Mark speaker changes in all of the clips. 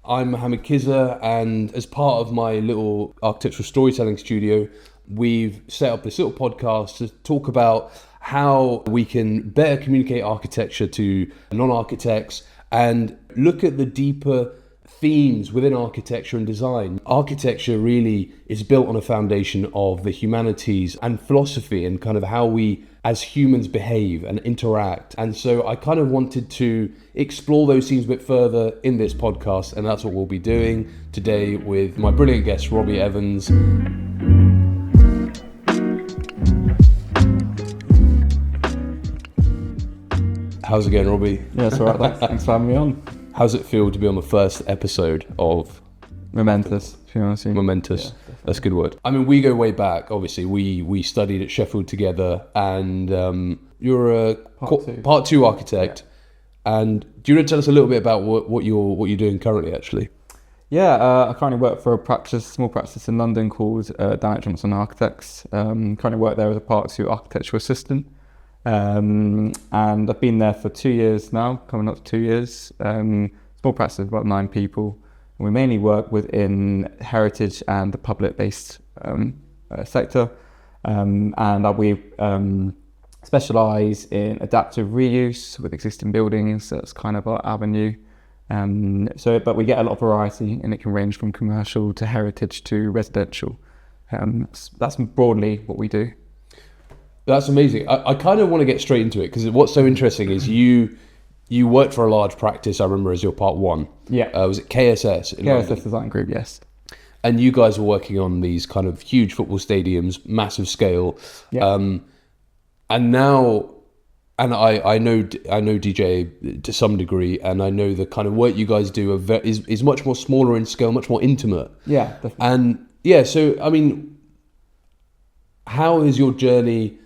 Speaker 1: I'm Mohammed Khizr, and as part of my little architectural storytelling studio, we've set up this little podcast to talk about how we can better communicate architecture to non-architects and look at the deeper themes within architecture and design. Architecture really is built on a foundation of the humanities and philosophy and kind of how we as humans behave and interact. And so I kind of wanted to explore those themes a bit further in this podcast, and that's what we'll be doing today with my brilliant guest, Robbie Evans. How's it going, Robbie?
Speaker 2: Yeah, it's all right. Thanks for having me on.
Speaker 1: How's it feel to be on the first episode of
Speaker 2: Momentous, to be honest with you.
Speaker 1: Momentous?
Speaker 2: Yeah,
Speaker 1: that's a good word. I mean, we go way back. Obviously, we studied at Sheffield together, and you're a part two architect. Yeah. And do you want to tell us a little bit about what you're doing currently, actually?
Speaker 2: Yeah, I currently work for a small practice in London called Daniel Johnson Architects. Currently work there as a part two architectural assistant. And I've been there for 2 years now, coming up to 2 years. Small practice of about 9 people. And we mainly work within heritage and the public-based sector. And we specialise in adaptive reuse with existing buildings. So that's kind of our avenue. But we get a lot of variety, and it can range from commercial to heritage to residential. That's broadly what we do.
Speaker 1: That's amazing. I kind of want to get straight into it, because what's so interesting is you worked for a large practice, I remember, as your part one.
Speaker 2: Yeah.
Speaker 1: Was it KSS?
Speaker 2: KSS Design Group, yes.
Speaker 1: And you guys were working on these kind of huge football stadiums, massive scale.
Speaker 2: Yeah.
Speaker 1: And now, and I know DJ to some degree, and I know the kind of work you guys do is much more smaller in scale, much more intimate.
Speaker 2: Yeah, definitely.
Speaker 1: And yeah, so I mean, how has your journey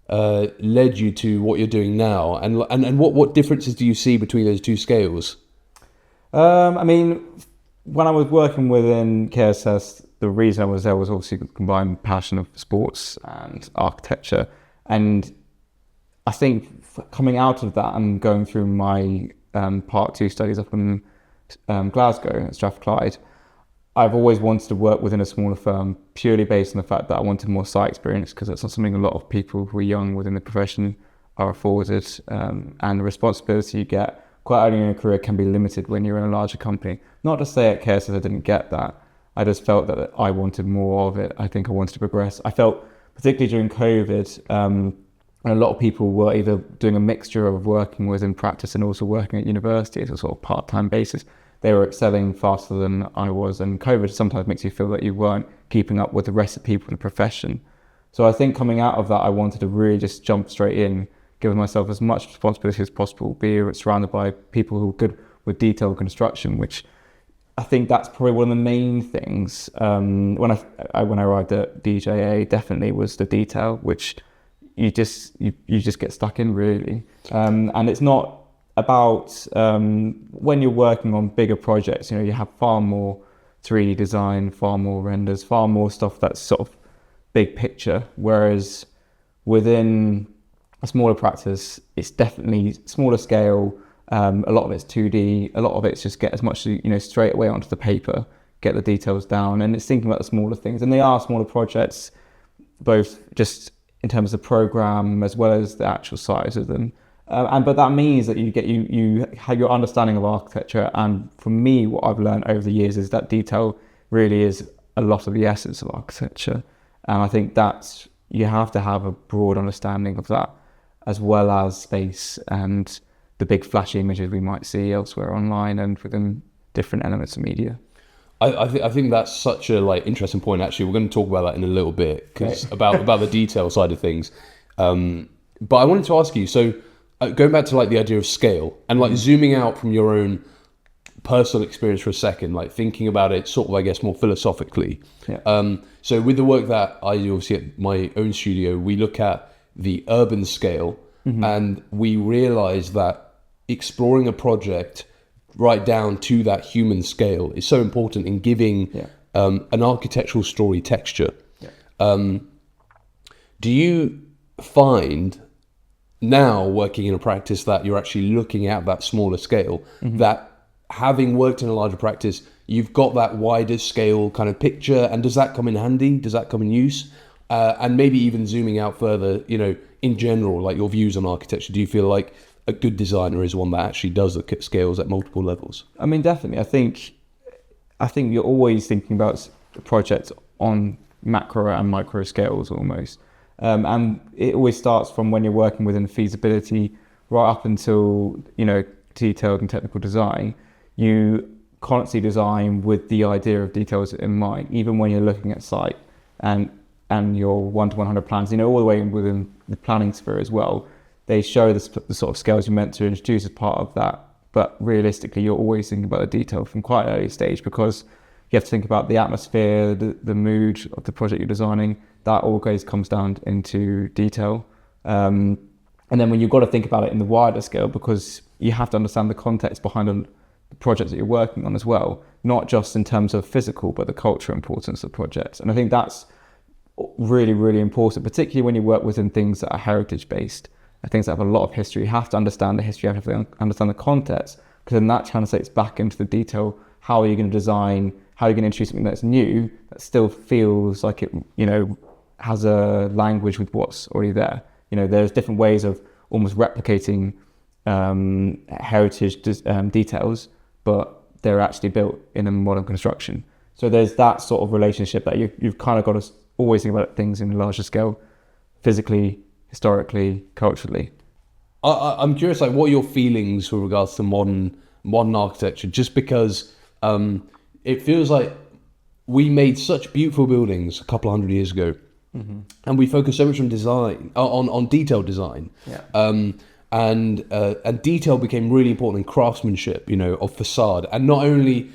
Speaker 1: led you to what you're doing now, and what differences do you see between those two scales?
Speaker 2: I mean, when I was working within KSS, the reason I was there was obviously combined passion of sports and architecture, and I think coming out of that and going through my part two studies up in Glasgow at Strathclyde, I've always wanted to work within a smaller firm purely based on the fact that I wanted more site experience, because that's not something a lot of people who are young within the profession are afforded. And the responsibility you get quite early in your career can be limited when you're in a larger company. Not to say at KSS I didn't get that. I just felt that I wanted more of it. I think I wanted to progress. I felt, particularly during COVID, and a lot of people were either doing a mixture of working within practice and also working at university as a sort of part-time basis. They were excelling faster than I was, and COVID sometimes makes you feel that you weren't keeping up with the rest of people in the profession. So I think coming out of that, I wanted to really just jump straight in, give myself as much responsibility as possible, be surrounded by people who are good with detailed construction, which I think that's probably one of the main things. When I arrived at DJA, definitely was the detail, which you just get stuck in, really. And it's not about when you're working on bigger projects, you have far more 3D design, far more renders, far more stuff that's sort of big picture, whereas within a smaller practice, it's definitely smaller scale. A lot of it's 2D, a lot of it's just get as much straight away onto the paper, get the details down, and it's thinking about the smaller things. And they are smaller projects, both just in terms of program as well as the actual size of them. But that means that you have your understanding of architecture, and for me, what I've learned over the years is that detail really is a lot of the essence of architecture, and I think that you have to have a broad understanding of that, as well as space and the big flashy images we might see elsewhere online and within different elements of media.
Speaker 1: I think that's such a interesting point. Actually, we're going to talk about that in a little bit, because about the detail side of things. But I wanted to ask you, so. Going back to the idea of scale and zooming out from your own personal experience for a second, thinking about it sort of, I guess, more philosophically.
Speaker 2: Yeah.
Speaker 1: So with the work that I do, obviously at my own studio, we look at the urban scale, and we realize that exploring a project right down to that human scale is so important in giving an architectural story texture. Yeah. Do you find now, working in a practice, that you're actually looking at that smaller scale, that having worked in a larger practice, you've got that wider scale kind of picture, and does that come in handy? Does that come in use? And maybe even zooming out further, in general, like your views on architecture, do you feel like a good designer is one that actually does look at scales at multiple levels?
Speaker 2: I mean, definitely. I think you're always thinking about the project on macro and micro scales almost. And it always starts from when you're working within feasibility right up until, detailed and technical design. You constantly design with the idea of details in mind, even when you're looking at site and your 1 to 100 plans, all the way within the planning sphere as well. They show the sort of scales you're meant to introduce as part of that. But realistically, you're always thinking about the detail from quite an early stage, because you have to think about the atmosphere, the mood of the project you're designing. That always comes down into detail. And then when you've got to think about it in the wider scale, because you have to understand the context behind the project that you're working on as well, not just in terms of physical, but the cultural importance of projects. And I think that's really, really important, particularly when you work within things that are heritage-based, things that have a lot of history. You have to understand the history, you have to understand the context, because then that translates back into the detail. How are you going to design, how are you going to introduce something that's new, that still feels like it, has a language with what's already there. There's different ways of almost replicating heritage details, but they're actually built in a modern construction. So there's that sort of relationship that you've kind of got to always think about things in a larger scale, physically, historically, culturally.
Speaker 1: I'm curious, like, what are your feelings with regards to modern architecture? Just because it feels like we made such beautiful buildings a couple of hundred years ago, and we focus so much on design, on detailed design.
Speaker 2: Yeah.
Speaker 1: And detail became really important in craftsmanship, of facade, and not only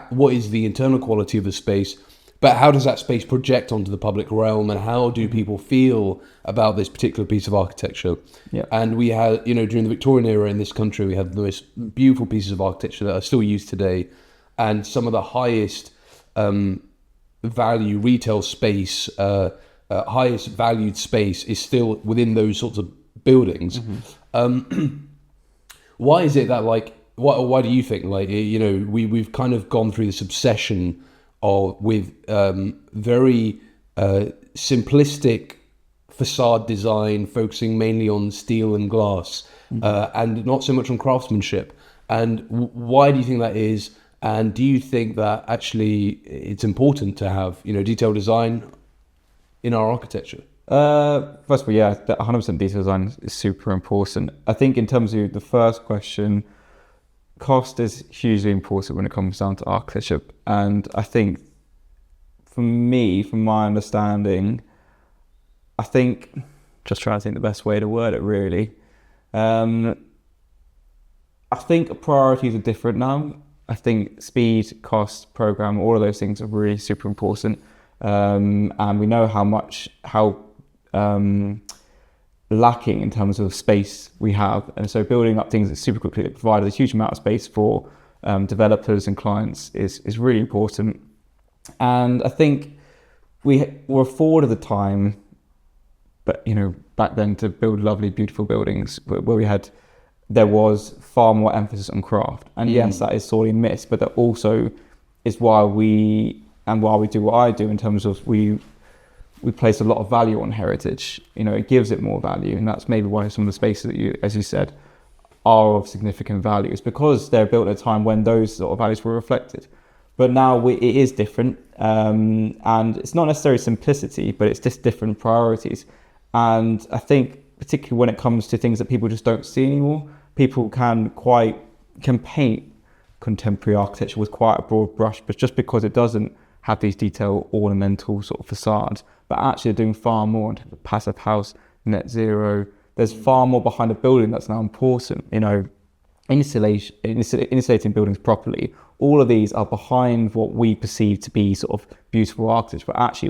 Speaker 1: what is the internal quality of the space, but how does that space project onto the public realm, and how do people feel about this particular piece of architecture?
Speaker 2: Yeah.
Speaker 1: And we had, during the Victorian era in this country, we had the most beautiful pieces of architecture that are still used today, and some of the highest value retail space, highest valued space is still within those sorts of buildings. Why is it that, like, why do you think, like, we've kind of gone through this obsession with very simplistic facade design, focusing mainly on steel and glass, and not so much on craftsmanship? And why do you think that is? And do you think that actually it's important to have, detailed design in our architecture?
Speaker 2: First of all, yeah, 100% detail design is super important. I think in terms of the first question, cost is hugely important when it comes down to architecture. And I think for me, from my understanding, just trying to think the best way to word it really, I think priorities are different now. I think speed, cost, program, all of those things are really super important. And we know how lacking in terms of space we have. And so building up things that super quickly provided a huge amount of space for developers and clients is really important. And I think we were afforded the time, but back then, to build lovely, beautiful buildings where there was far more emphasis on craft. And yes, that is sorely missed, but that also is why we do what I do, in terms of we place a lot of value on heritage. It gives it more value, and that's maybe why some of the spaces that you, as you said, are of significant value. It's because they're built at a time when those sort of values were reflected. But now it is different, and it's not necessarily simplicity, but it's just different priorities. And I think particularly when it comes to things that people just don't see anymore, people can paint contemporary architecture with quite a broad brush, but just because it doesn't have these detailed ornamental sort of facades, but actually are doing far more in terms of passive house, net zero. There's far more behind a building that's now important. Insulating buildings properly. All of these are behind what we perceive to be sort of beautiful architecture, but actually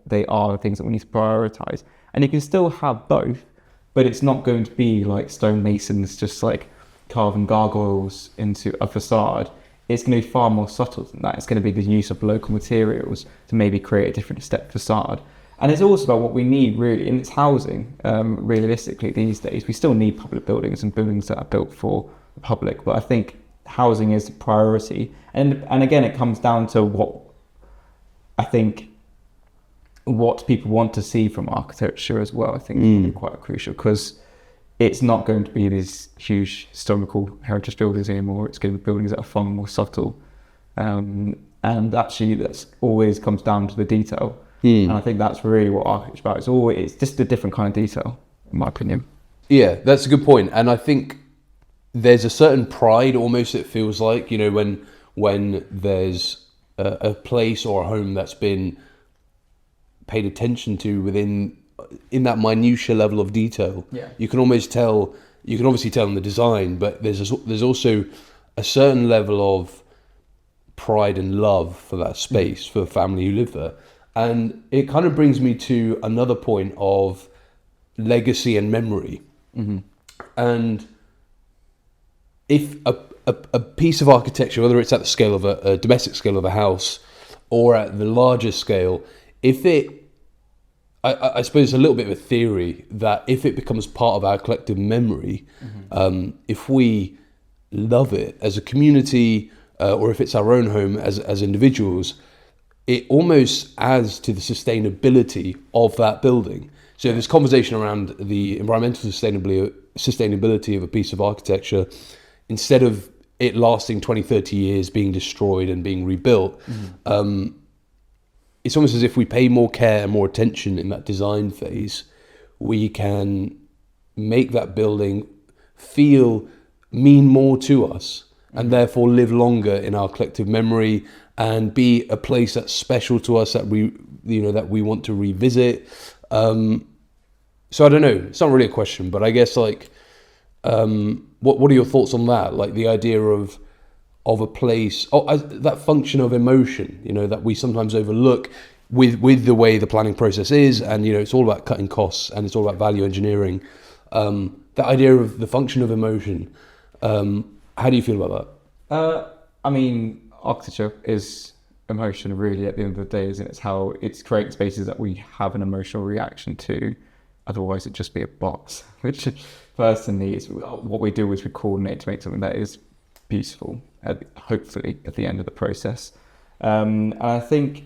Speaker 2: they are the things that we need to prioritize. And you can still have both, but it's not going to be like stonemasons just like carving gargoyles into a facade. It's going to be far more subtle than that. It's going to be the use of local materials to maybe create a different step facade. And it's also about what we need really, and it's housing. Realistically, these days, we still need public buildings and buildings that are built for the public. But I think housing is a priority. And again, it comes down to what people want to see from architecture as well. I think is probably quite crucial, because it's not going to be these huge historical heritage buildings anymore. It's going to be buildings that are far more subtle. And actually that's always comes down to the detail. And I think that's really what architecture is about. It's just a different kind of detail, in my opinion.
Speaker 1: Yeah, that's a good point. And I think there's a certain pride almost, it feels like, you know, when there's a place or a home that's been paid attention to in that minutiae level of detail.
Speaker 2: Yeah.
Speaker 1: You can almost tell, you can obviously tell in the design, but there's also a certain level of pride and love for that space, for the family who live there. And it kind of brings me to another point of legacy and memory. And if a piece of architecture, whether it's at the scale of a domestic scale of a house or at the larger scale, if it, I suppose a little bit of a theory that if it becomes part of our collective memory, if we love it as a community, or if it's our own home as individuals, it almost adds to the sustainability of that building. So this conversation around the environmental sustainability of a piece of architecture, instead of it lasting 20, 30 years being destroyed and being rebuilt, it's almost as if we pay more care and more attention in that design phase, we can make that building mean more to us, and therefore live longer in our collective memory and be a place that's special to us, that we want to revisit. So I don't know, it's not really a question, but I guess like, what are your thoughts on that? Like the idea of a place, that function of emotion, you know, that we sometimes overlook with the way the planning process is, and you know, it's all about cutting costs and it's all about value engineering. That idea of the function of emotion, how do you feel about
Speaker 2: that? I mean, architecture is emotion, really, at the end of the day, isn't it? It's how it's creating spaces that we have an emotional reaction to. Otherwise, it'd just be a box, which personally is what we do, is we coordinate to make something that is beautiful, hopefully at the end of the process. And I think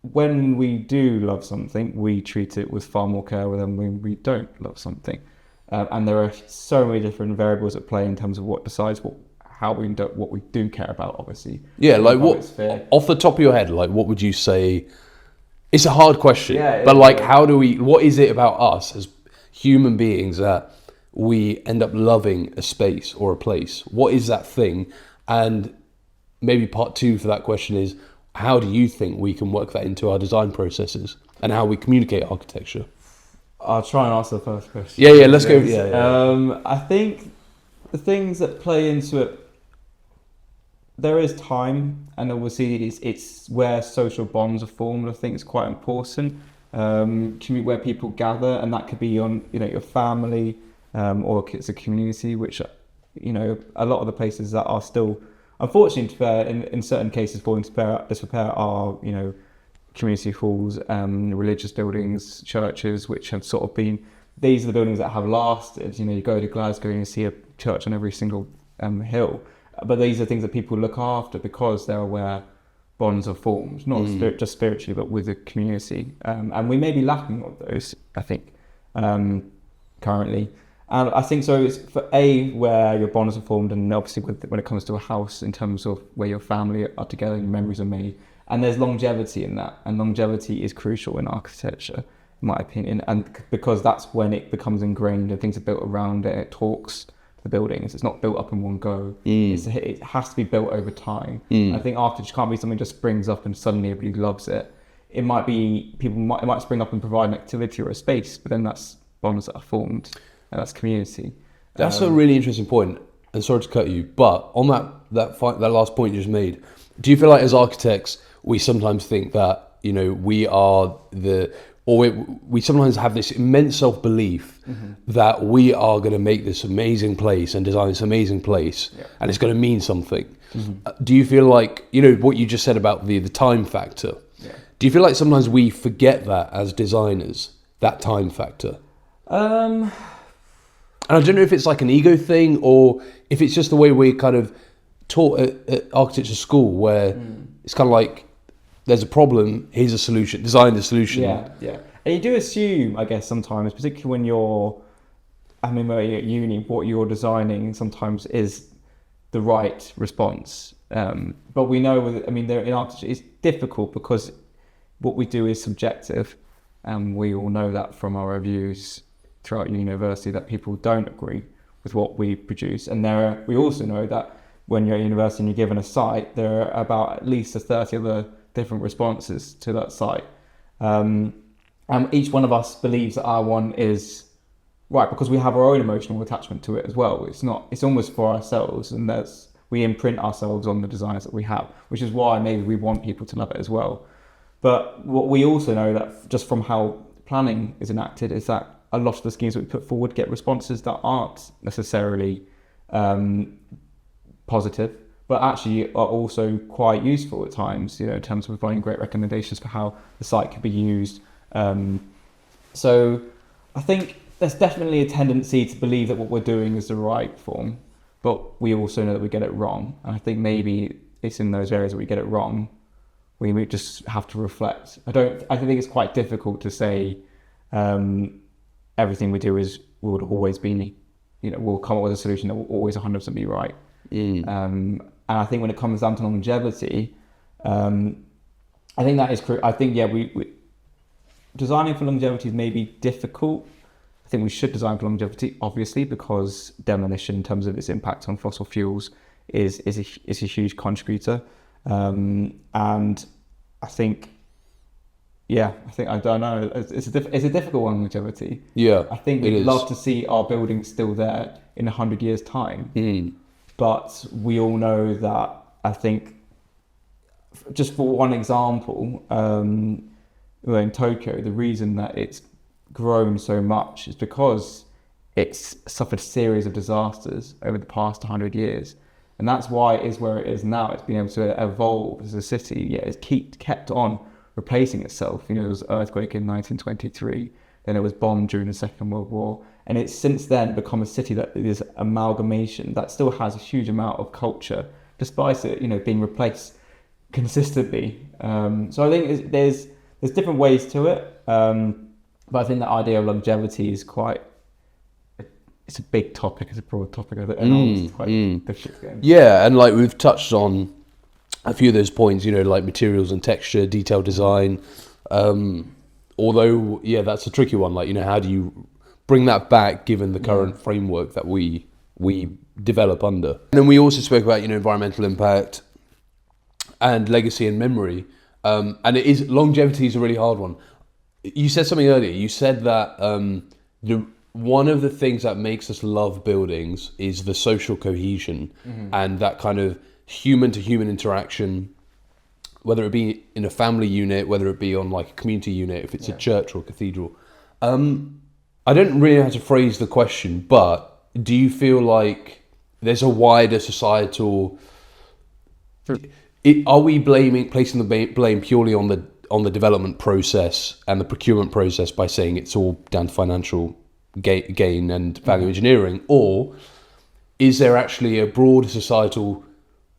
Speaker 2: when we do love something, we treat it with far more care than when we don't love something. And there are so many different variables at play in terms of what decides what we do care about, obviously.
Speaker 1: Yeah, like what, off the top of your head, like what would you say? It's a hard question, but like, what is it about us as human beings that we end up loving a space or a place? What is that thing? And maybe part two for that question is, how do you think we can work that into our design processes and how we communicate architecture?
Speaker 2: I'll try and answer the first question.
Speaker 1: Yeah, let's go. Yeah.
Speaker 2: I think the things that play into it, there is time, and obviously it's where social bonds are formed. I think it's quite important. Where people gather, and that could be on, you know, your family, or it's a community, which, you know, a lot of the places that are still, unfortunately, in certain cases, falling to disrepair are, you know, community halls, religious buildings, churches, which have sort of been, these are the buildings that have lasted. You know, you go to Glasgow and you see a church on every single hill. But these are things that people look after because they're where bonds are formed, not just spiritually, but with the community. And we may be lacking of those, I think, currently. And I think so. It's for where your bonds are formed, and obviously when it comes to a house, in terms of where your family are together and memories are made. And there's longevity in that, and longevity is crucial in architecture, in my opinion. And because that's when it becomes ingrained and things are built around it, it talks the buildings. It's not built up in one go. It has to be built over time. I think architecture can't be something that just springs up and suddenly everybody loves it. It might be it might spring up and provide an activity or a space, but then that's bonds that are formed, and that's community.
Speaker 1: That's a really interesting point. And sorry to cut you, but on that last point you just made, do you feel like as architects we sometimes think that, you know, we sometimes have this immense self-belief that we are going to make this amazing place and design this amazing place, and it's going to mean something. Do you feel like, you know, what you just said about the time factor, do you feel like sometimes we forget that as designers, that time factor? And I don't know if it's like an ego thing or if it's just the way we kind of taught at architecture school, where it's kind of like there's a problem, here's a solution, design the solution.
Speaker 2: Yeah. And you do assume, I guess, sometimes, particularly when you're at uni, what you're designing sometimes is the right response. But we know, in architecture, it's difficult because what we do is subjective, and we all know that from our reviews throughout university that people don't agree with what we produce. And we also know that when you're at university and you're given a site, there are about at least 30 other different responses to that site. And each one of us believes that our one is right because we have our own emotional attachment to it as well. It's almost for ourselves, and we imprint ourselves on the designs that we have, which is why maybe we want people to love it as well. But what we also know that just from how planning is enacted is that a lot of the schemes that we put forward get responses that aren't necessarily positive, but actually are also quite useful at times, in terms of providing great recommendations for how the site could be used. So I think there's definitely a tendency to believe that what we're doing is the right form, but we also know that we get it wrong. And I think maybe it's in those areas that we get it wrong. We just have to reflect. I think it's quite difficult to say everything we do will always be, we'll come up with a solution that will always 100% be right. And I think when it comes down to longevity, I think that is I think, we designing for longevity is maybe difficult. I think we should design for longevity, obviously, because demolition, in terms of its impact on fossil fuels, is a huge contributor. And I think, I don't know. It's a difficult one, longevity.
Speaker 1: Yeah,
Speaker 2: I think we'd love to see our buildings still there in 100 years' time. But we all know that, I think, just for one example, in Tokyo, the reason that it's grown so much is because it's suffered a series of disasters over the past 100 years. And that's why it is where it is now. It's been able to evolve as a city, yet it's kept on replacing itself. There was an earthquake in 1923, then it was bombed during the Second World War. And it's since then become a city that is amalgamation, that still has a huge amount of culture, despite it, being replaced consistently. So I think there's different ways to it. But I think the idea of longevity is it's a big topic, it's a broad topic. It's quite difficult.
Speaker 1: Yeah, and like we've touched on a few of those points, like materials and texture, detailed design. Although, that's a tricky one. Like, how do you bring that back given the current framework that we develop under? And then we also spoke about, environmental impact and legacy and memory. And longevity is a really hard one. You said something earlier. You said that one of the things that makes us love buildings is the social cohesion and that kind of human-to-human interaction, whether it be in a family unit, whether it be on like a community unit, if it's a church or a cathedral. I don't really know how to phrase the question, but do you feel like there's a wider societal... Are we placing the blame purely on the development process and the procurement process by saying it's all down to financial gain and value engineering, or is there actually a broader societal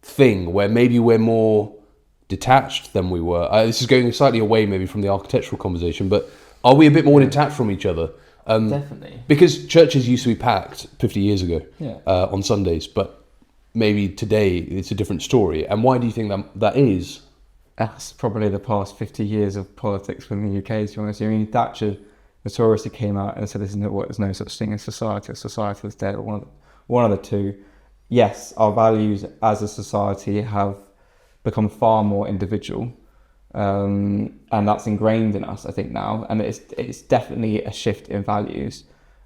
Speaker 1: thing where maybe we're more detached than we were? This is going slightly away maybe from the architectural conversation, but are we a bit more detached from each other?
Speaker 2: Definitely.
Speaker 1: Because churches used to be packed 50 years ago on Sundays, but maybe today it's a different story. And why do you think that is?
Speaker 2: That's probably the past 50 years of politics within the UK, to be honest. I mean, Thatcher notoriously came out and said there's no such thing as society. Society is dead, or one of the two. Yes, our values as a society have become far more individual, and that's ingrained in us, I think, now. And it's definitely a shift in values.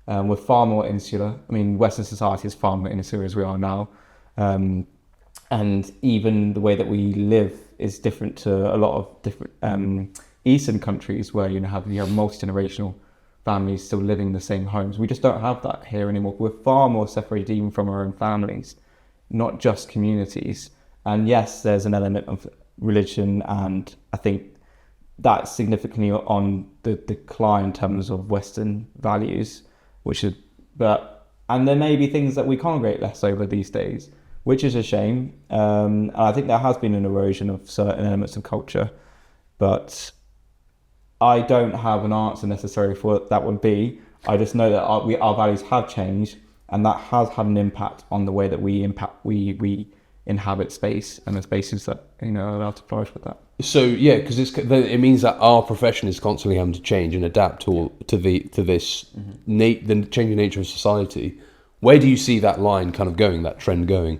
Speaker 2: We're far more insular. I mean, Western society is far more insular as we are now. And even the way that we live is different to a lot of different Eastern countries where you have multi-generational families still living in the same homes. We just don't have that here anymore. We're far more separated even from our own families, not just communities. And yes, there's an element of religion, and I think that's significantly on the decline in terms of Western values, and there may be things that we congregate less over these days. which is a shame. And I think there has been an erosion of certain elements of culture, but I don't have an answer necessarily for what that would be. I just know that our values have changed, and that has had an impact on the way that we inhabit space and the spaces that are allowed to flourish with that.
Speaker 1: So yeah, because it means that our profession is constantly having to change and adapt to this the changing nature of society. Where do you see that line kind of going, that trend going?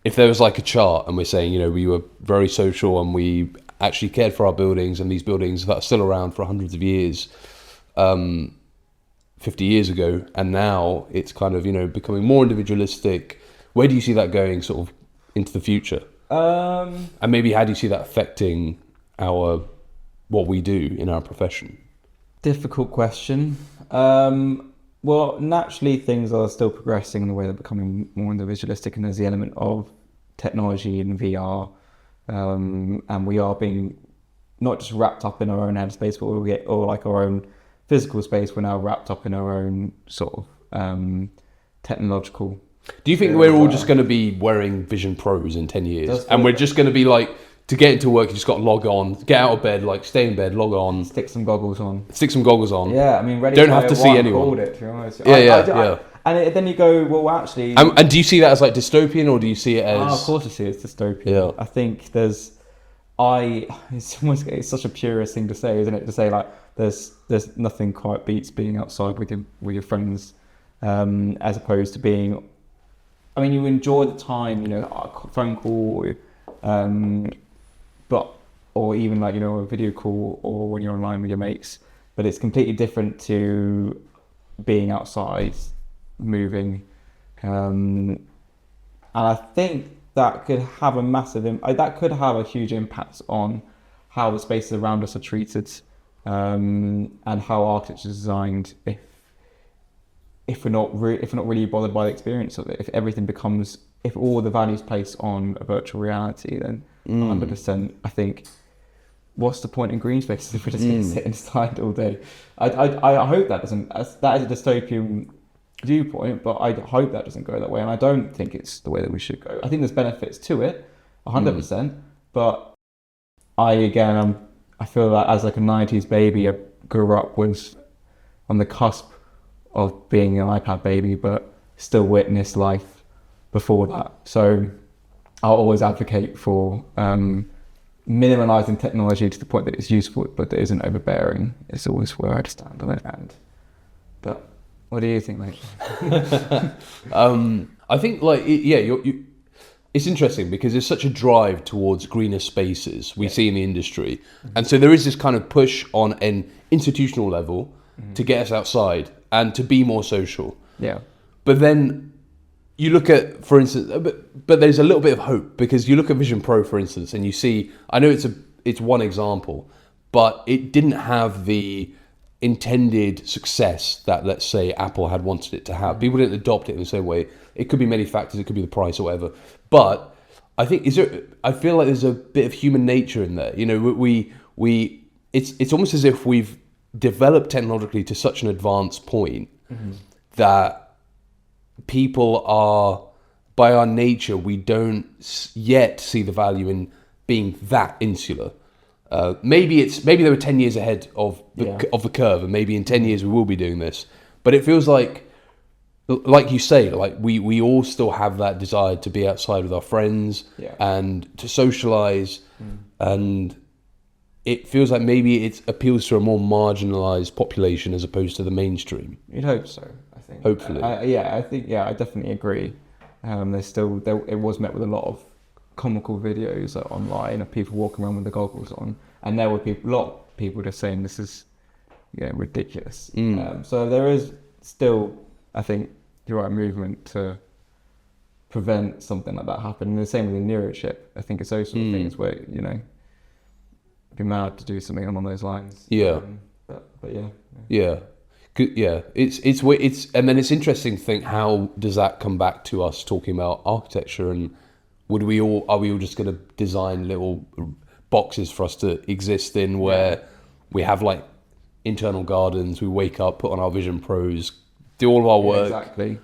Speaker 1: If there was like a chart and we're saying, we were very social and we actually cared for our buildings, and these buildings that are still around for hundreds of years, 50 years ago, and now it's kind of, becoming more individualistic. Where do you see that going sort of into the future? And maybe how do you see that affecting what we do in our profession?
Speaker 2: Difficult question. Well, naturally, things are still progressing in the way they're becoming more individualistic, and there's the element of technology and VR, and we are being not just wrapped up in our own headspace, but or like our own physical space. We're now wrapped up in our own sort of technological.
Speaker 1: Do you think we're all just going to be wearing Vision Pros in 10 years, and we're just going to be like, to get into work, you just got to log on, get out of bed, like stay in bed, log on,
Speaker 2: stick some goggles on.
Speaker 1: Yeah,
Speaker 2: I mean, ready.
Speaker 1: Don't have to see anyone.
Speaker 2: Called it, to be honest.
Speaker 1: Yeah.
Speaker 2: Then you go, well, actually.
Speaker 1: And do you see that as like dystopian, or do you see it as?
Speaker 2: Of course, I see it as dystopian.
Speaker 1: Yeah.
Speaker 2: I think it's such a purist thing to say, isn't it? To say like, there's nothing quite beats being outside with your friends, as opposed to being. I mean, you enjoy the time, a phone call, or even like, a video call, or when you're online with your mates, but it's completely different to being outside, moving. And I think that could have a huge impact on how the spaces around us are treated, and how architecture is designed if we're not really bothered by the experience of it. If all the values placed on a virtual reality, then 100%, I think, what's the point in green spaces if we're just going to sit inside all day? I hope that doesn't. That is a dystopian viewpoint, but I hope that doesn't go that way, and I don't think it's the way that we should go. I think there's benefits to it, 100%, but I feel that as like a 90s baby, I grew up was on the cusp of being an iPad baby, but still witnessed life before that. So I'll always advocate for minimalising technology to the point that it's useful, but that isn't overbearing. It's always where I'd stand on it. But what do you think, mate?
Speaker 1: I think it's interesting because there's such a drive towards greener spaces we see in the industry, and so there is this kind of push on an institutional level to get us outside and to be more social.
Speaker 2: Yeah.
Speaker 1: But then you look at, for instance, but there's a little bit of hope, because you look at Vision Pro, for instance, and you see, I know it's one example, but it didn't have the intended success that, let's say, Apple had wanted it to have. People didn't adopt it in the same way. It could be many factors. It could be the price or whatever. But I think I feel like there's a bit of human nature in there. It's almost as if we've developed technologically to such an advanced point that people are, by our nature, we don't yet see the value in being that insular. Maybe they were 10 years ahead of the curve, and maybe in 10 years we will be doing this. But it feels like you say, like we all still have that desire to be outside with our friends and to socialize, and it feels like maybe it appeals to a more marginalized population as opposed to the mainstream.
Speaker 2: You'd hope so, I think.
Speaker 1: Hopefully.
Speaker 2: I definitely agree. It was met with a lot of comical videos online of people walking around with the goggles on, and there were a lot of people just saying this is ridiculous. So there is still, I think, you're right, movement to prevent something like that happening. The same with the neurochip. I think it's those sort of things where be mad to do something along those lines.
Speaker 1: Yeah.
Speaker 2: But yeah.
Speaker 1: Yeah. Yeah, it's and then it's interesting to think, how does that come back to us talking about architecture, and are we all just going to design little boxes for us to exist in, where we have like internal gardens, we wake up, put on our Vision Pros, do all of our work.
Speaker 2: Exactly.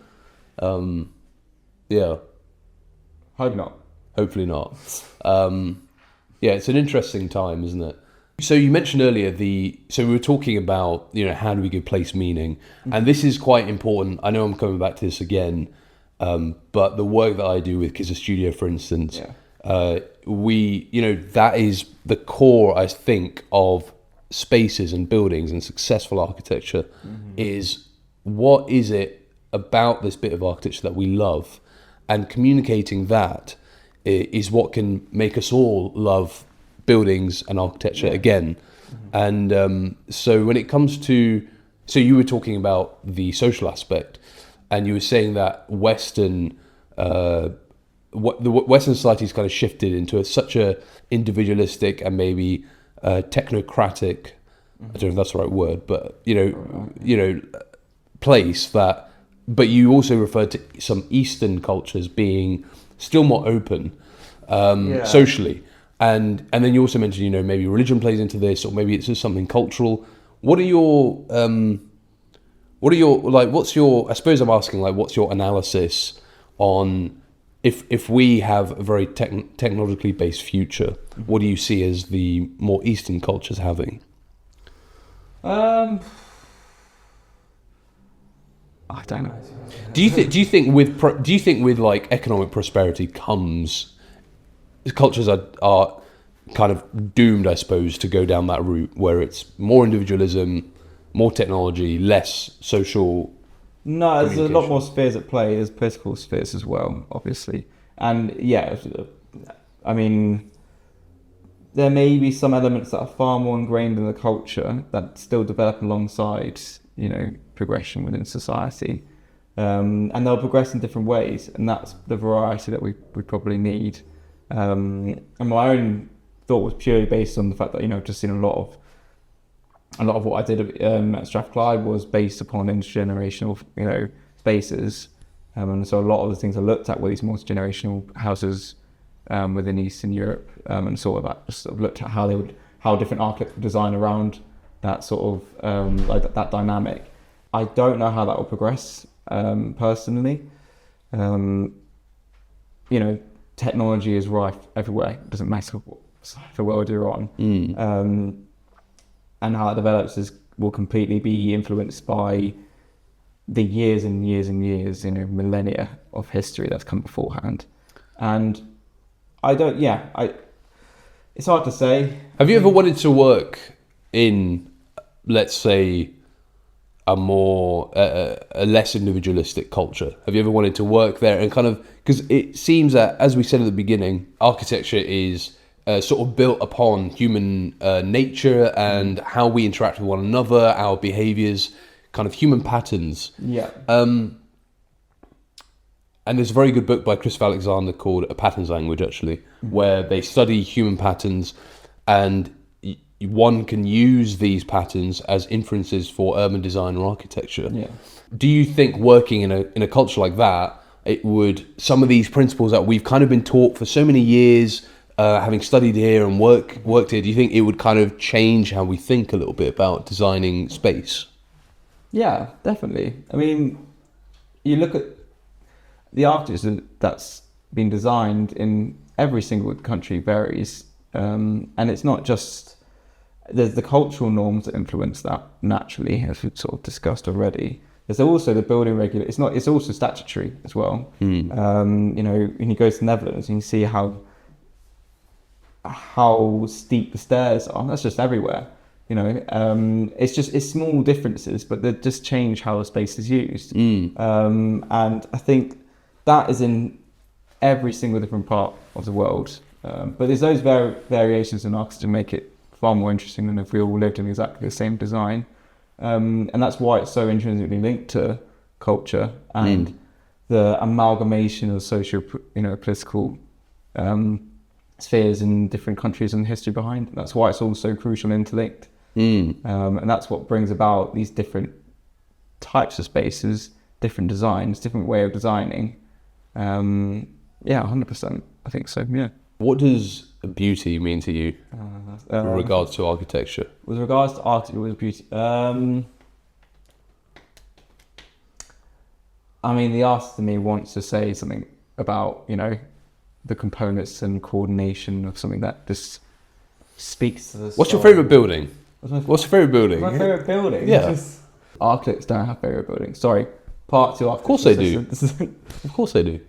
Speaker 2: Hope not.
Speaker 1: Hopefully not. Yeah, it's an interesting time, isn't it? So you mentioned earlier so we were talking about, how do we give place meaning? And this is quite important. I know I'm coming back to this again, but the work that I do with Khizr Studio, for instance, that is the core, I think, of spaces and buildings and successful architecture is what is it about this bit of architecture that we love, and communicating that is what can make us all love buildings and architecture again. And so when it comes to, so you were talking about the social aspect, and you were saying that Western society's kind of shifted into such a individualistic and maybe technocratic, I don't know if that's the right word, but place that. But you also referred to some Eastern cultures being still more open socially, and then you also mentioned maybe religion plays into this, or maybe it's just something cultural. What's your I suppose I'm asking, like, what's your analysis on if we have a very technologically based future, what do you see as the more Eastern cultures having?
Speaker 2: I don't know.
Speaker 1: Do you think with like economic prosperity comes cultures are kind of doomed, I suppose, to go down that route where it's more individualism, more technology, less social?
Speaker 2: No, there's a lot more spheres at play. There's political spheres as well, obviously. And yeah, I mean, there may be some elements that are far more ingrained in the culture that still develop alongside, progression within society. And they'll progress in different ways, and that's the variety that we probably need. And my own thought was purely based on the fact that, I've just seen a lot of what I did at Strathclyde was based upon intergenerational, spaces. And so a lot of the things I looked at were these multi-generational houses within Eastern Europe, and sort of looked at how different architects would design around that sort of like that dynamic. I don't know how that will progress personally. Technology is rife everywhere. It doesn't matter what side of the world you're on. And how it develops will completely be influenced by the years and years and years, millennia of history that's come beforehand. And it's hard to say.
Speaker 1: Have you ever wanted to work in, let's say, a more a less individualistic culture? Have you ever wanted to work there and kind of, because it seems that, as we said at the beginning, architecture is sort of built upon human nature and how we interact with one another, our behaviors, kind of human patterns. And there's a very good book by Christopher Alexandra called A Patterns Language, actually, where they study human patterns, and one can use these patterns as inferences for urban design or architecture. Do you think working in a culture like that, some of these principles that we've kind of been taught for so many years, having studied here and worked here, do you think it would kind of change how we think a little bit about designing space?
Speaker 2: Yeah, definitely. I mean, you look at the architecture that's been designed in every single country varies, and it's not just, there's the cultural norms that influence that naturally, as we've sort of discussed already. There's also the building it's also statutory as well. When you go to the Netherlands and you see how steep the stairs are, that's just everywhere. It's small differences, but they just change how the space is used. And I think that is in every single different part of the world. But there's those variations in architecture make it far more interesting than if we all lived in exactly the same design. And that's why it's so intrinsically linked to culture and the amalgamation of socio, political spheres in different countries and history behind it. That's why it's all so crucial and interlinked. And that's what brings about these different types of spaces, different designs, different way of designing. 100%. I think so, yeah. What
Speaker 1: does beauty mean to you with regards to architecture?
Speaker 2: With regards to architecture, with beauty, I mean, the artist in me wants to say something about, the components and coordination of something that just speaks to the
Speaker 1: What's your
Speaker 2: soul.
Speaker 1: favourite building? What's your favourite building?
Speaker 2: My favourite building?
Speaker 1: Yeah.
Speaker 2: Architects don't have favourite buildings. Sorry. Part two.
Speaker 1: Of course they do. Of course they do.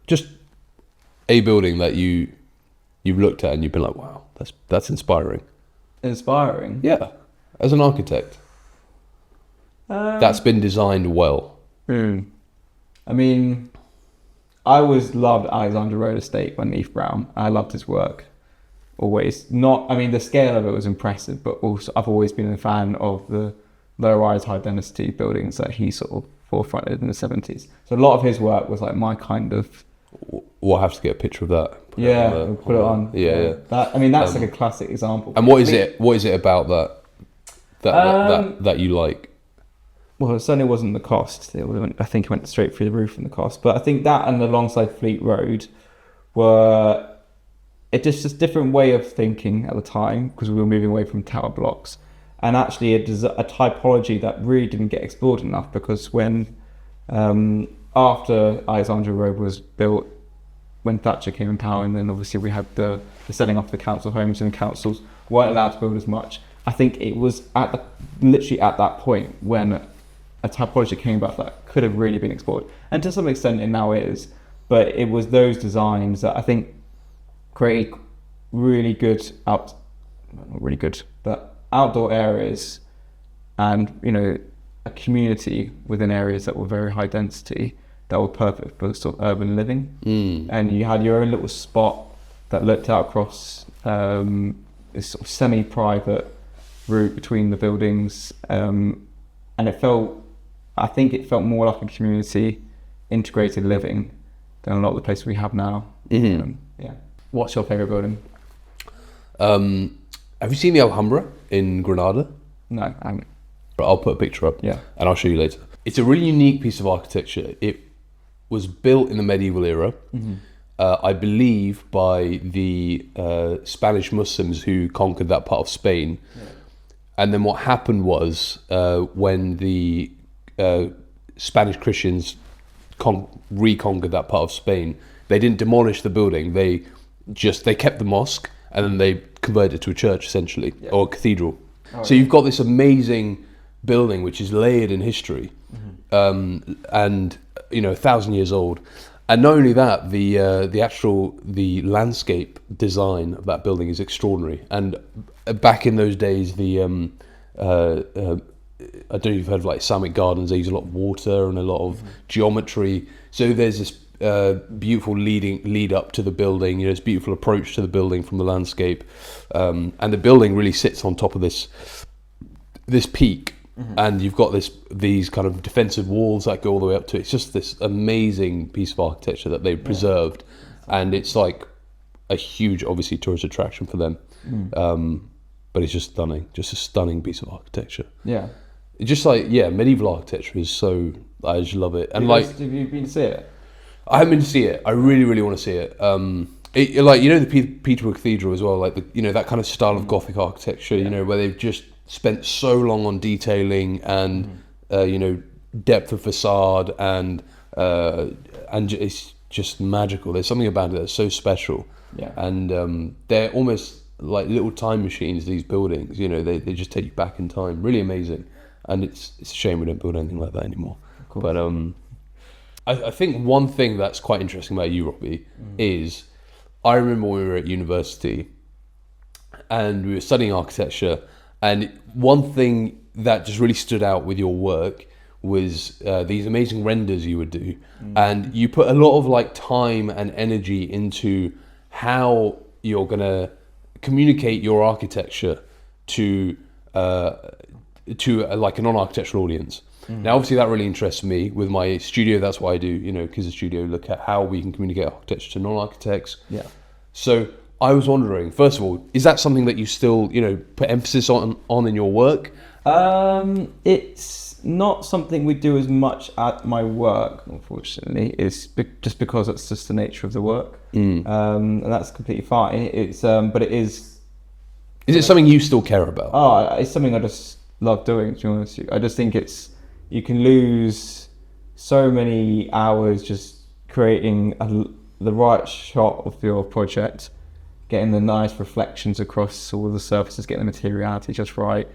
Speaker 1: Just a building that you've looked at and you've been like, wow, that's inspiring.
Speaker 2: Inspiring?
Speaker 1: Yeah. As an architect. That's been designed well.
Speaker 2: I mean, I always loved Alexandra Road Estate by Neave. I loved his work. Always. The scale of it was impressive, but also I've always been a fan of the low-rise, high-density buildings that he sort of forefronted in the 70s. So a lot of his work was like my kind of...
Speaker 1: We'll have to get a picture of that.
Speaker 2: Put it on.
Speaker 1: Yeah.
Speaker 2: That's like a classic example.
Speaker 1: And what is it about that you like?
Speaker 2: Well, it certainly wasn't the cost. I think it went straight through the roof in the cost. But I think that and alongside Fleet Road were just a different way of thinking at the time, because we were moving away from tower blocks, and actually a typology that really didn't get explored enough, because when after Alexandra Road was built, when Thatcher came in power, and then obviously we had the setting off the council homes, and councils weren't allowed to build as much. I think it was literally at that point when a typology came about that could have really been explored, and to some extent it now is. But it was those designs that I think created really good outdoor areas, and a community within areas that were very high density, that were perfect for sort of urban living. And you had your own little spot that looked out across this sort of semi-private route between the buildings, and I think it felt more like a community integrated living than a lot of the places we have now. What's your favourite building?
Speaker 1: Have you seen the Alhambra in Granada?
Speaker 2: No, I haven't.
Speaker 1: But I'll put a picture up,
Speaker 2: Yeah.
Speaker 1: and I'll show you later. It's a really unique piece of architecture. It was built in the medieval era, I believe, by the Spanish Muslims who conquered that part of Spain. Yeah. And then what happened was, when the Spanish Christians reconquered that part of Spain, they didn't demolish the building. They kept the mosque, and then they converted it to a church, essentially, or a cathedral. So you've got this amazing building which is layered in history, and 1,000 years old. And not only that, the landscape design of that building is extraordinary. And back in those days, I don't know if you've heard of like Islamic gardens. They use a lot of water and a lot of geometry. So there's this beautiful lead up to the building. This beautiful approach to the building from the landscape, and the building really sits on top of this peak. And you've got these kind of defensive walls that go all the way up to it. It's just this amazing piece of architecture that they've preserved, and it's like a huge, obviously, tourist attraction for them. But it's just stunning, just a stunning piece of architecture. Yeah, just like medieval architecture is so. I just love it. And have
Speaker 2: you been to see it?
Speaker 1: I haven't been to see it. I really, really want to see it. The Peterborough Cathedral as well, like that kind of style of Gothic architecture. Where they've just spent so long on detailing and depth of facade, and it's just magical. There's something about it that's so special. Yeah. And they're almost like little time machines, these buildings. They just take you back in time. Really amazing. And it's a shame we don't build anything like that anymore. But I think one thing that's quite interesting about you, Robbie, is I remember when we were at university and we were studying architecture, and one thing that just really stood out with your work was these amazing renders you would do. And you put a lot of like time and energy into how you're going to communicate your architecture to like a non-architectural audience. Now, obviously, that really interests me. With my studio, that's what I do. Khizr Studio, look at how we can communicate architecture to non-architects. Yeah. So I was wondering, first of all, is that something that you still, put emphasis on in your work?
Speaker 2: It's not something we do as much at my work, unfortunately. It's just because it's just the nature of the work, and that's completely fine. But it is.
Speaker 1: Is it something you still care about?
Speaker 2: Oh, it's something I just love doing. To be honest with you, I just think you can lose so many hours just creating the right shot of your project, getting the nice reflections across all the surfaces, getting the materiality just right,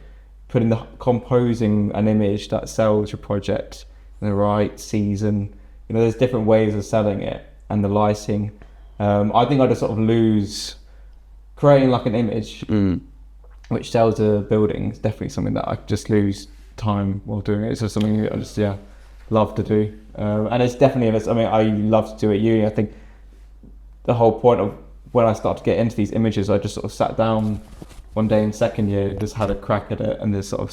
Speaker 2: composing an image that sells your project in the right season. There's different ways of selling it, and the lighting. I think I just sort of lose creating like an image which sells a building. Is definitely something that I just lose time while doing it. It's just something I just love to do, and it's definitely something I love to do at uni. I think the whole point of when I started to get into these images, I just sort of sat down one day in second year, just had a crack at it, and just sort of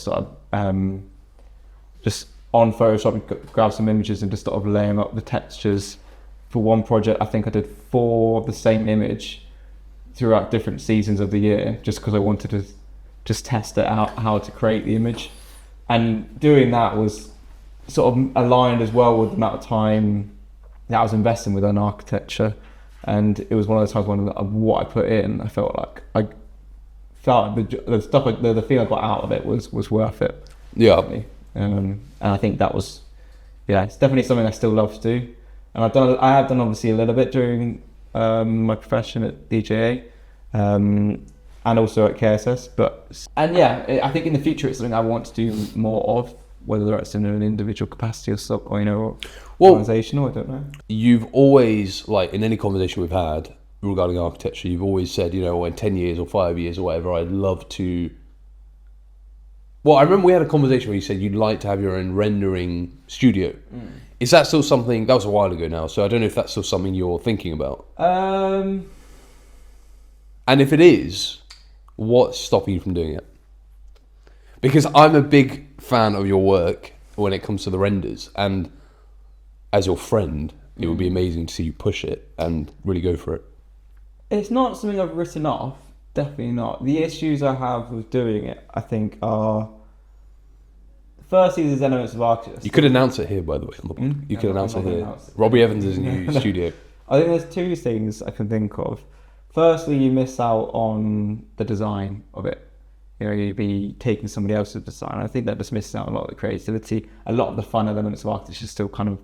Speaker 2: just on Photoshop and grab some images and just sort of laying up the textures. For one project, I think I did 4 of the same image throughout different seasons of the year, just because I wanted to just test it out, how to create the image. And doing that was sort of aligned as well with the amount of time that I was investing within architecture. And it was one of those times when what I put in, I felt like I felt the stuff, the feeling I got out of it was worth it.
Speaker 1: Yeah.
Speaker 2: And I think that was, it's definitely something I still love to do. And I have done obviously a little bit during my profession at DJA, and also at KSS. I think in the future it's something I want to do more of, whether that's in an individual capacity or organizational, I don't know.
Speaker 1: You've always, like in any conversation we've had regarding architecture, you've always said, in 10 years or 5 years or whatever, I'd love to. Well, I remember we had a conversation where you said you'd like to have your own rendering studio. Is that still something, that was a while ago now, so I don't know if that's still something you're thinking about? And if it is, what's stopping you from doing it? Because I'm a big fan of your work when it comes to the renders, and as your friend, it would be amazing to see you push it and really go for it.
Speaker 2: It's not something I've written off, definitely not. The issues I have with doing it, I think, are... Firstly, there's elements of architecture.
Speaker 1: You could announce it here, by the way. On the podcast. You could announce it here. Robbie Evans is in your studio.
Speaker 2: I think there's 2 things I can think of. Firstly, you miss out on the design of it. You'd be taking somebody else's design. I think that just misses out a lot of the creativity. A lot of the fun elements of architecture still kind of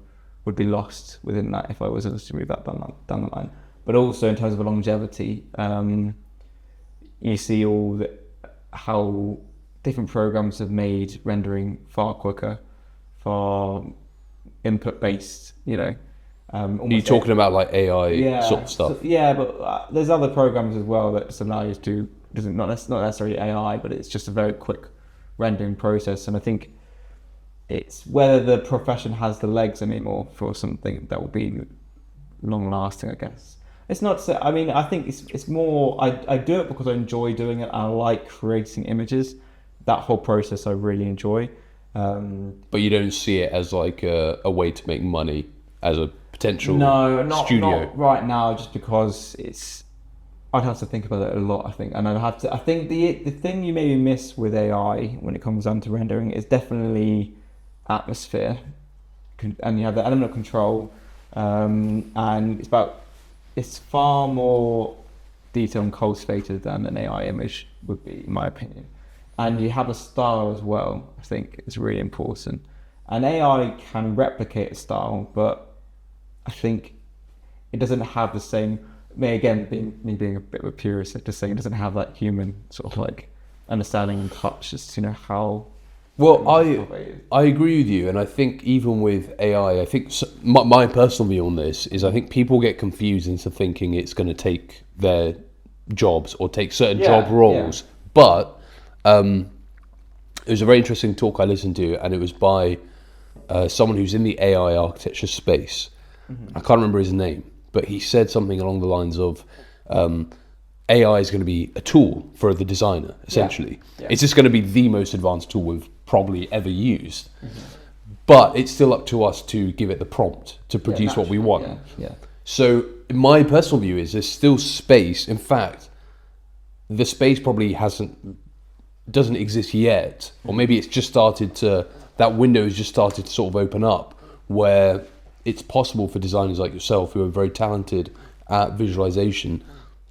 Speaker 2: would be lost within that if I was to move that down the line. But also in terms of longevity, you see how different programs have made rendering far quicker, far input-based,
Speaker 1: You're talking about like AI sort of stuff?
Speaker 2: But there's other programs as well that just allow you to, not necessarily AI, but it's just a very quick rendering process. And I think it's whether the profession has the legs anymore for something that will be long-lasting, I guess. It's not so, I think it's more, I do it because I enjoy doing it. I like creating images. That whole process I really enjoy.
Speaker 1: But you don't see it as like a way to make money as a potential studio?
Speaker 2: Not right now, just because I'd have to think about it a lot, I think. And I think the thing you maybe miss with AI when it comes down to rendering is definitely atmosphere. And you have the element of control. And it's far more detailed and cultivated than an AI image would be, in my opinion. And you have a style as well, I think is really important. And AI can replicate a style, but I think it doesn't have the same, being a bit of a purist, just saying it doesn't have that human sort of like understanding and touch, just how...
Speaker 1: Well, I agree with you, and I think even with AI, I think my personal view on this is I think people get confused into thinking it's going to take their jobs or take certain job roles, but... it was a very interesting talk I listened to, and it was by someone who's in the AI architecture space. I can't remember his name, but he said something along the lines of AI is going to be a tool for the designer, essentially. Yeah. It's just going to be the most advanced tool we've probably ever used. But it's still up to us to give it the prompt to produce what we want. So my personal view is there's still space. In fact, the space probably doesn't exist yet, or maybe it's just that window has just started to sort of open up, where it's possible for designers like yourself who are very talented at visualization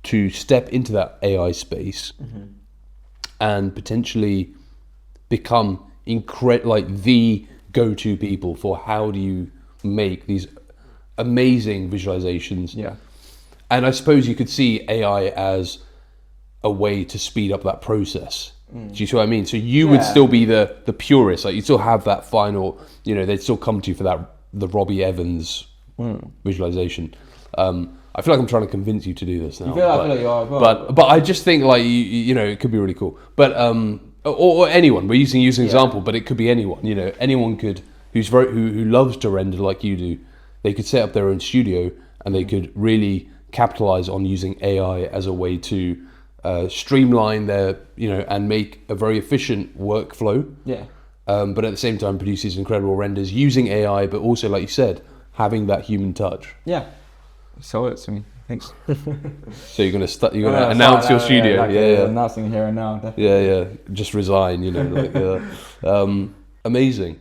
Speaker 1: to step into that AI space and potentially become the go-to people for how do you make these amazing visualizations.
Speaker 2: Yeah.
Speaker 1: And I suppose you could see AI as a way to speed up that process. Do you see what I mean? So you would still be the purist, like you'd still have that final, they'd still come to you for the Robbie Evans visualization. I feel like I'm trying to convince you to do this now.
Speaker 2: I feel like you are as well.
Speaker 1: But I just think like it could be really cool. But or anyone, we're using an example, but it could be anyone. Anyone could who loves to render like you do. They could set up their own studio and they could really capitalize on using AI as a way to streamline their and make a very efficient workflow.
Speaker 2: Yeah.
Speaker 1: But at the same time produce these incredible renders using AI, but also like you said, having that human touch.
Speaker 2: Yeah. So it's me. Thanks.
Speaker 1: So you're gonna announce your studio. Yeah.
Speaker 2: Announcing here and now. Definitely.
Speaker 1: Yeah. Just resign. Amazing.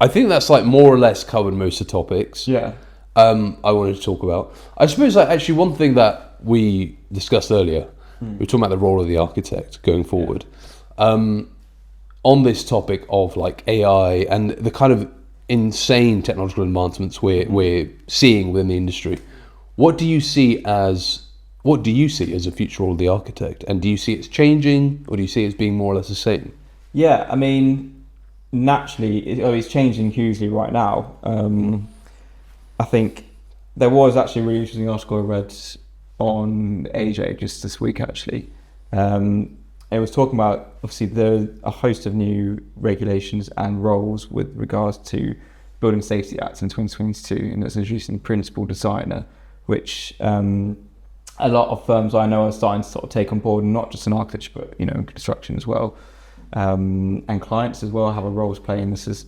Speaker 1: I think that's like more or less covered most of the topics.
Speaker 2: Yeah.
Speaker 1: I wanted to talk about. I suppose like actually one thing that we discussed earlier. We were talking about the role of the architect going forward. On this topic of like AI and the kind of insane technological advancements we're seeing within the industry. What do you see as a future role of the architect? And do you see it's changing, or do you see it's being more or less the same?
Speaker 2: Yeah, I mean, naturally, it's changing hugely right now. I think there was actually a really interesting article I read on AJ just this week, actually. It was talking about, obviously, a host of new regulations and roles with regards to Building Safety Act in 2022, and it's introducing principal designer, which a lot of firms I know are starting to sort of take on board, not just in architecture, but in construction as well, and clients as well have a role to play in this.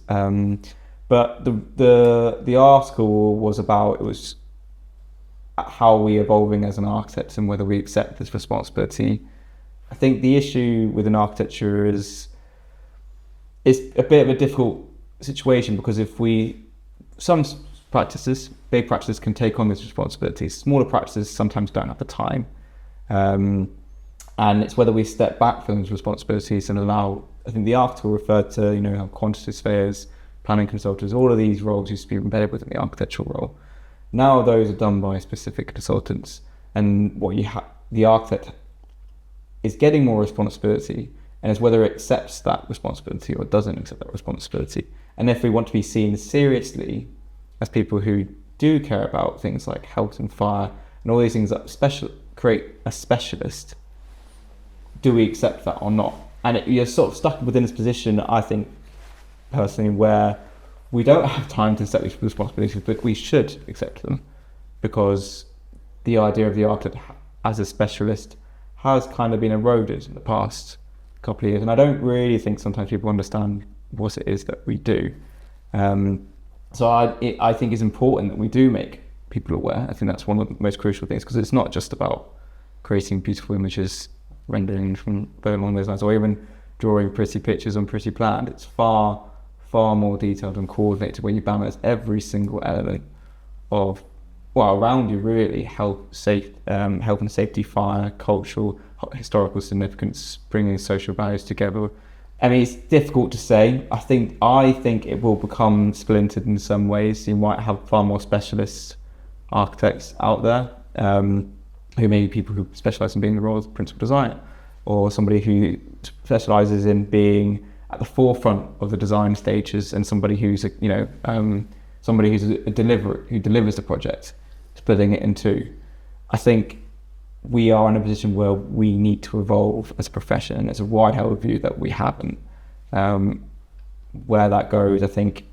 Speaker 2: But the article was about how we're evolving as an architect and whether we accept this responsibility. I think the issue with an architecture is it's a bit of a difficult situation, because some practices, big practices, can take on this responsibility. Smaller practices sometimes don't have the time. And it's whether we step back from those responsibilities and allow, I think the article referred to, quantity surveyors, planning consultants, all of these roles used to be embedded within the architectural role. Now those are done by specific consultants, and the architect is getting more responsibility, and it's whether it accepts that responsibility or doesn't accept that responsibility. And if we want to be seen seriously as people who do care about things like health and fire and all these things that create a specialist, do we accept that or not? And you're sort of stuck within this position, I think, personally, where we don't have time to accept these responsibilities, but we should accept them, because the idea of the architect as a specialist has kind of been eroded in the past couple of years, and I don't really think sometimes people understand what it is that we do. So I think it's important that we do make people aware. I think that's one of the most crucial things, because it's not just about creating beautiful images, rendering from very along those lines, or even drawing pretty pictures on pretty plan. It's far more detailed and coordinated, where you balance every single element of around you, really: health and safety, fire, cultural, historical significance, bringing social values together. I mean, it's difficult to say. I think it will become splintered in some ways. You might have far more specialist architects out there, who may be people who specialise in being the role of principal designer, or somebody who specialises in being at the forefront of the design stages, and somebody who's a deliverer who delivers the project, splitting it in two. I think we are in a position where we need to evolve as a profession, and it's a wide held view that we haven't. Where that goes, I think,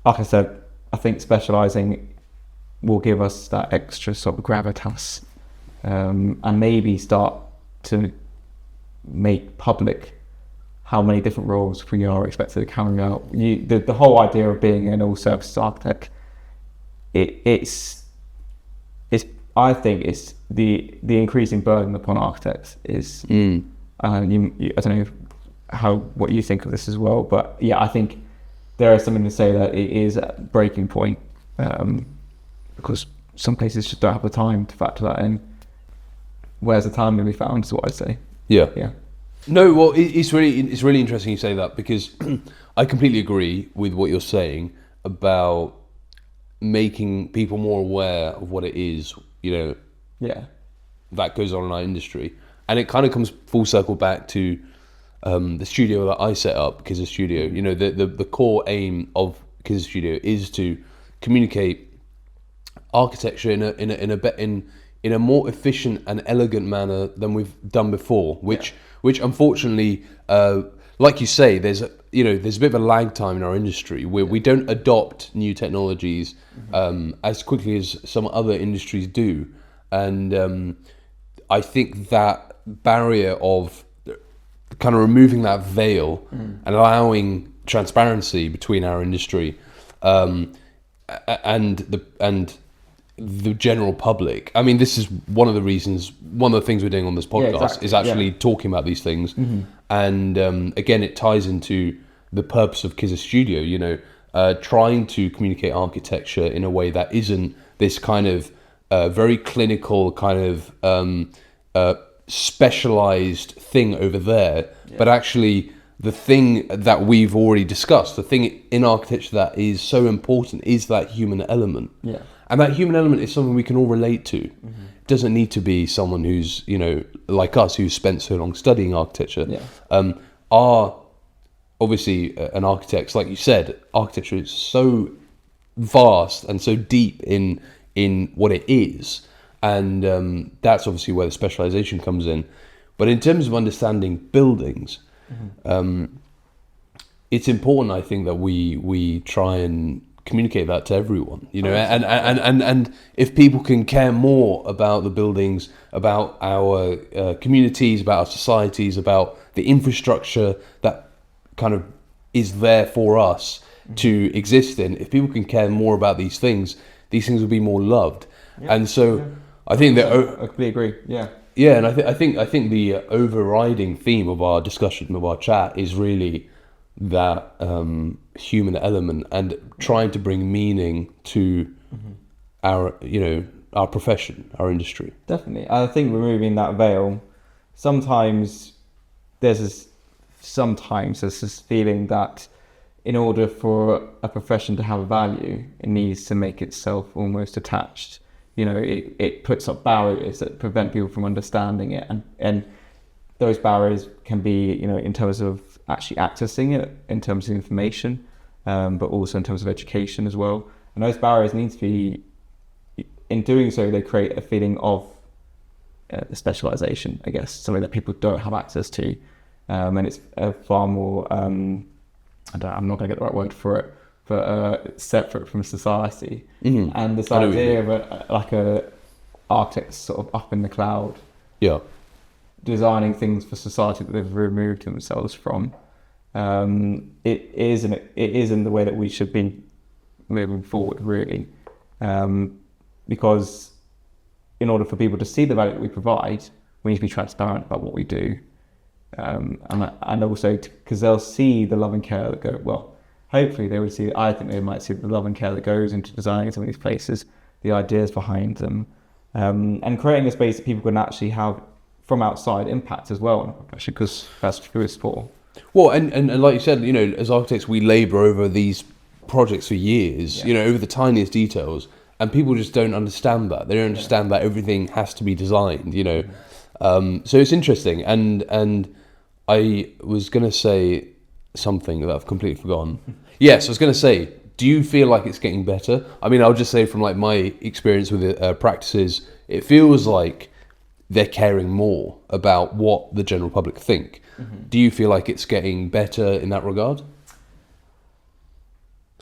Speaker 2: like I said, specialising will give us that extra sort of gravitas, and maybe start to make public how many different roles we are expected to carry out. The whole idea of being an all-services architect, I think it's the increasing burden upon architects is. I don't know what you think of this as well, but yeah, I think there is something to say that it is a breaking point, because some places just don't have the time to factor that in. Where's the time going to be found? Is what I say.
Speaker 1: Yeah. No, well, it's really interesting you say that, because I completely agree with what you're saying about making people more aware of what it is,
Speaker 2: Yeah.
Speaker 1: that goes on in our industry. And it kind of comes full circle back to the studio that I set up, Khizr Studio. The core aim of Khizr Studio is to communicate architecture in a more efficient and elegant manner than we've done before, which unfortunately, like you say, there's a bit of a lag time in our industry where we don't adopt new technologies as quickly as some other industries do. And I think that barrier of kind of removing that veil and allowing transparency between our industry and the general public. I mean, this is one of the things we're doing on this podcast is actually talking about these things. And again, it ties into the purpose of Khizr Studio, trying to communicate architecture in a way that isn't this kind of very clinical kind of specialized thing over there, but actually the thing that we've already discussed, the thing in architecture that is so important is that human element. Yeah. And that human element is something we can all relate to. It doesn't need to be someone who's, like us, who's spent so long studying architecture. Yeah. Obviously, an architect, like you said, architecture is so vast and so deep in what it is. And that's obviously where the specialization comes in. But in terms of understanding buildings, it's important, I think, that we try and communicate that to everyone, and if people can care more about the buildings, about our communities, about our societies, about the infrastructure that kind of is there for us to exist in, if people can care more about these things will be more loved. And so I think that
Speaker 2: I completely agree.
Speaker 1: And I think the overriding theme of our discussion, of our chat, is really that human element and trying to bring meaning to our profession, our industry.
Speaker 2: Definitely. I think removing that veil, sometimes there's this feeling that in order for a profession to have a value, it needs to make itself almost attached. It puts up barriers that prevent people from understanding it, and those barriers can be, in terms of actually accessing it, in terms of information, but also in terms of education as well. And those barriers need to be, in doing so, they create a feeling of the specialization, I guess, something that people don't have access to. And it's a far more, I'm not going to get the right word for it, but separate from society. And this idea of a architect sort of up in the cloud, designing things for society that they've removed themselves from. It is in the way that we should be moving forward, really, because in order for people to see the value that we provide, we need to be transparent about what we do, and also because they'll see the love and care that go. Well, hopefully they would see. I think they might see the love and care that goes into designing some of these places, the ideas behind them, and creating a space that people can actually have from outside impact as well on a profession, because that's through sport.
Speaker 1: Well, and like you said, as architects, we labour over these projects for years, over the tiniest details, and people just don't understand that. They don't understand that everything has to be designed, So it's interesting, and I was going to say something that I've completely forgotten. Yes, I was going to say, do you feel like it's getting better? I mean, I'll just say from like my experience with it, practices, it feels like they're caring more about what the general public think. Do you feel like it's getting better in that regard?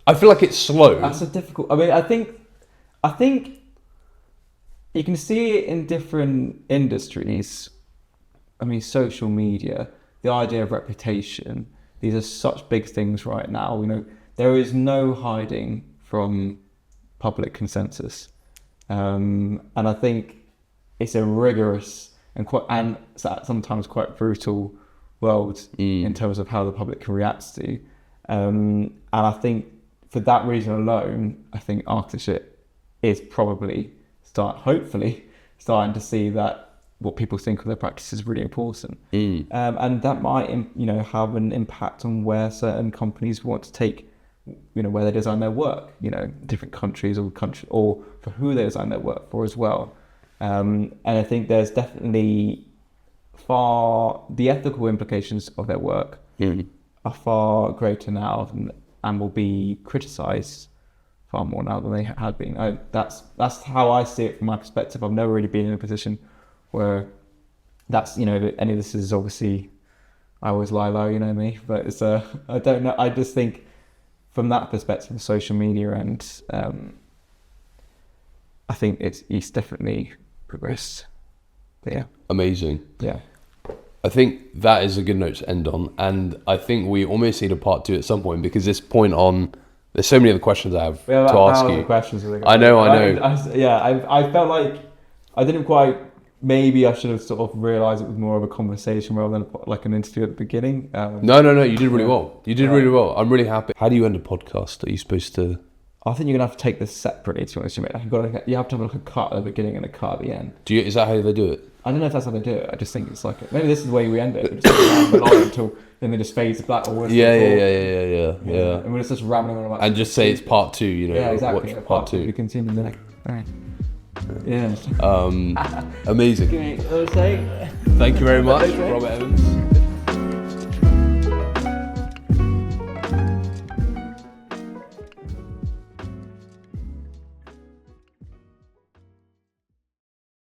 Speaker 1: I feel like it's slow.
Speaker 2: That's a difficult. I mean, I think you can see it in different industries. I mean, social media, the idea of reputation. These are such big things right now. There is no hiding from public consensus, and I think it's a rigorous and sometimes quite brutal world in terms of how the public can react to. And I think for that reason alone, I think architecture is probably hopefully starting to see that what people think of their practice is really important. And that might, have an impact on where certain companies want to take where they design their work, different countries or for who they design their work for as well. And I think there's definitely the ethical implications of their work are far greater now and will be criticised far more now than they had been. That's how I see it from my perspective. I've never really been in a position where that's, if any of this is obviously, I always lie low, you know me, but it's I don't know. I just think from that perspective of social media, and I think it's definitely progressed. But yeah.
Speaker 1: Amazing.
Speaker 2: Yeah.
Speaker 1: I think that is a good note to end on, and I think we almost need a part 2 at some point, because this point on, there's so many other questions I have to ask you.
Speaker 2: Questions
Speaker 1: I know.
Speaker 2: I felt like I didn't quite. Maybe I should have sort of realised it was more of a conversation rather than like an interview at the beginning.
Speaker 1: No, you did really well. You did really well. I'm really happy. How do you end a podcast? Are you supposed to?
Speaker 2: I think you're gonna have to take this separately. To be honest, you have to have like a cut at the beginning and a cut at the end.
Speaker 1: Is that how they do it?
Speaker 2: I don't know if that's how they do it. I just think it's like maybe this is the way we end it. We just until then they just fades to black or worse.
Speaker 1: Yeah.
Speaker 2: And we're just rambling on about.
Speaker 1: And just say it's part 2.
Speaker 2: Yeah, exactly.
Speaker 1: Watch part 2.
Speaker 2: We continue the next. All right. Yeah.
Speaker 1: Amazing.
Speaker 2: Give me a say.
Speaker 1: Thank you very much, Robert Evans.